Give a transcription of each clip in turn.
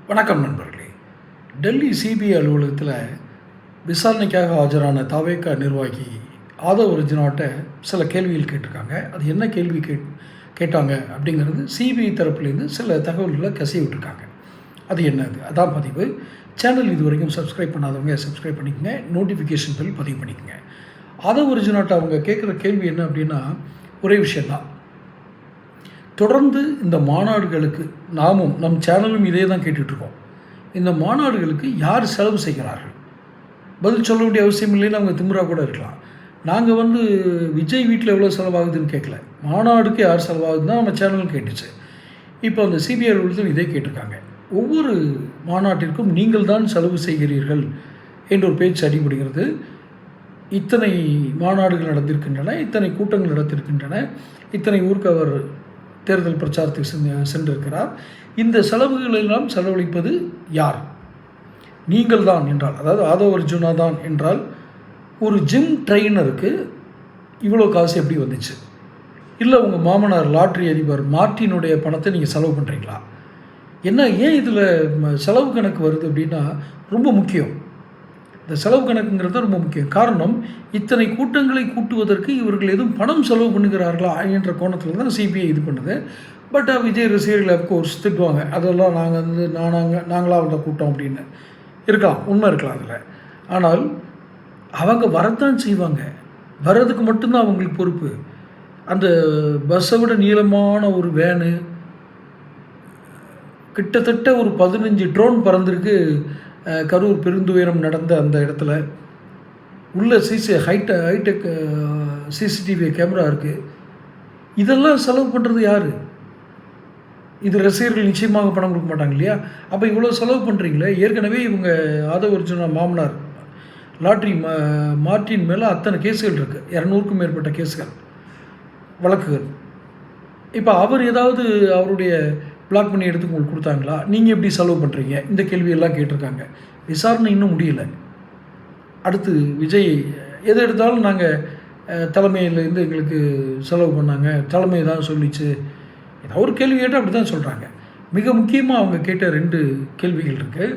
வணக்கம் நண்பர்களே. டெல்லி சிபிஐ அலுவலகத்தில் விசாரணைக்காக ஆஜரான தவேகா நிர்வாகி ஆதவ் அர்ஜுனாட்ட சில கேள்விகள் கேட்டிருக்காங்க. அது என்ன கேள்வி கேட்டாங்க அப்படிங்கிறது சிபிஐ தரப்புலேருந்து சில தகவல்களை கசிய விட்டுருக்காங்க. அது என்னது அதான் பதிவு. சேனல் இது வரைக்கும் சப்ஸ்கிரைப் பண்ணாதவங்க சப்ஸ்கிரைப் பண்ணிக்கங்க, நோட்டிஃபிகேஷன் பில் பதிவு பண்ணிக்கங்க. ஆதவ் அர்ஜுனாட்ட அவங்க கேட்குற கேள்வி என்ன அப்படின்னா, ஒரே விஷயந்தான். தொடர்ந்து இந்த மாநாடுகளுக்கு நம் சேனலும் இதே தான் கேட்டுட்ருக்கோம். இந்த மாநாடுகளுக்கு யார் செலவு செய்கிறார்கள்? பதில் சொல்ல வேண்டிய அவசியம் இல்லைன்னு அவங்க திமுறா கூட இருக்கலாம். நாங்கள் விஜய் வீட்டில் எவ்வளோ செலவாகுதுன்னு கேட்கல, மாநாடுக்கு யார் செலவாகுதுன்னு நம்ம சேனலும் கேட்டுச்சு. இப்போ அந்த சிபிஐ அலுவலகத்தில் இதே கேட்டிருக்காங்க. ஒவ்வொரு மாநாட்டிற்கும் நீங்கள் தான் செலவு செய்கிறீர்கள் என்ற ஒரு பேச்சு அடிபடுகிறது. இத்தனை மாநாடுகள் நடந்திருக்கின்றன, இத்தனை கூட்டங்கள் நடத்திருக்கின்றன, இத்தனை ஊருக்கு அவர் தேர்தல் பிரச்சாரத்துக்கு சென்றிருக்கிறார். இந்த செலவுகள் எல்லாம் செலவழிப்பது யார்? நீங்கள் தான் என்றால், அதாவது ஆதவ் அர்ஜுனா தான் என்றால், ஒரு ஜிம் ட்ரெயினருக்கு இவ்வளோ காசு எப்படி வந்துச்சு? இல்லை உங்கள் மாமனார் லாட்ரி அதிபர் மார்ட்டினுடைய பணத்தை நீங்கள் செலவு பண்ணுறீங்களா? ஏன் இதில் செலவு கணக்கு வருது அப்படின்னா ரொம்ப முக்கியம். இந்த செலவு கணக்குங்கிறது ரொம்ப முக்கியம். காரணம், இத்தனை கூட்டங்களை கூட்டுவதற்கு இவர்கள் எதுவும் பணம் செலவு பண்ணுகிறார்களா என்ற கோணத்தில் தான் சிபிஐ இது பண்ணுது. பட் விஜய் ரசிகர்கள் அப்கோர்ஸ் திட்டுவாங்க, அதெல்லாம் நாங்களாக வந்த கூட்டம் அப்படின்னு இருக்கலாம், உண்மை இருக்கலாம் அதில். ஆனால் அவங்க வரத்தான் செய்வாங்க. வர்றதுக்கு மட்டும்தான் அவங்களுக்கு பொறுப்பு. அந்த பஸ்ஸை விட நீளமான ஒரு வேனு, கிட்டத்தட்ட ஒரு 15 ட்ரோன் பறந்துருக்கு கரூர் பெருந்துயரம் நடந்த அந்த இடத்துல. உள்ள ஹைடெக் சிசிடிவி கேமரா இருக்குது. இதெல்லாம் செலவு பண்ணுறது யார்? இது ரசிகர்கள் நிச்சயமாக பணம் கொடுக்க மாட்டாங்க இல்லையா? அப்போ இவ்வளோ செலவு பண்ணுறீங்களே. ஏற்கனவே இவங்க ஆதவ் அர்ஜுனா மாமனார் லாட்ரி மார்ட்டின் மேலே அத்தனை கேஸுகள் இருக்குது, 200க்கும் மேற்பட்ட கேஸுகள், வழக்குகள். இப்போ அவர் ஏதாவது அவருடைய பிளாக் பண்ணி எடுத்து உங்களுக்கு கொடுத்தாங்களா? நீங்கள் எப்படி செலவு பண்ணுறீங்க? இந்த கேள்வியெல்லாம் கேட்டிருக்காங்க. விசாரணை இன்னும் முடியலை. அடுத்து விஜய் எது எடுத்தாலும் நாங்கள் தலைமையிலேருந்து எங்களுக்கு செலவு பண்ணாங்க, தலைமை தான் சொல்லிச்சு, ஏதாவது ஒரு கேள்வி கேட்டால் அப்படி தான் சொல்கிறாங்க. மிக முக்கியமாக அவங்க கேட்ட 2 கேள்விகள் இருக்குது.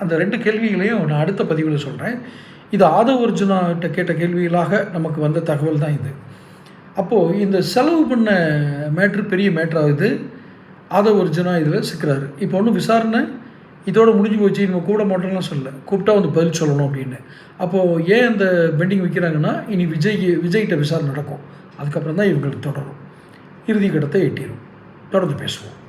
அந்த 2 கேள்விகளையும் நான் அடுத்த பதிவில் சொல்கிறேன். இது ஆதவ் அர்ஜுனாகிட்ட கேட்ட கேள்விகளாக நமக்கு வந்த தகவல் தான் இது. அப்போது இந்த செலவு பண்ண மேட்ரு பெரிய மேட்ராகுது. ஆதவ் அர்ஜுனா இதில் சிக்கிறாரு. இப்போ ஒன்றும் விசாரணை இதோடு முடிஞ்சு போச்சு, நம்ம கூட மாட்டோம்லாம் சொல்லலை, கூப்பிட்டா பதில் சொல்லணும் அப்படின்னு. அப்போது ஏன் அந்த பெண்டிங் வைக்கிறாங்கன்னா, இனி விஜய்கிட்ட விசாரணை நடக்கும், அதுக்கப்புறம் தான் இவங்களுக்கு தொடரும், இறுதி கட்டத்தை எட்டிடும். தொடர்ந்து பேசுவோம்.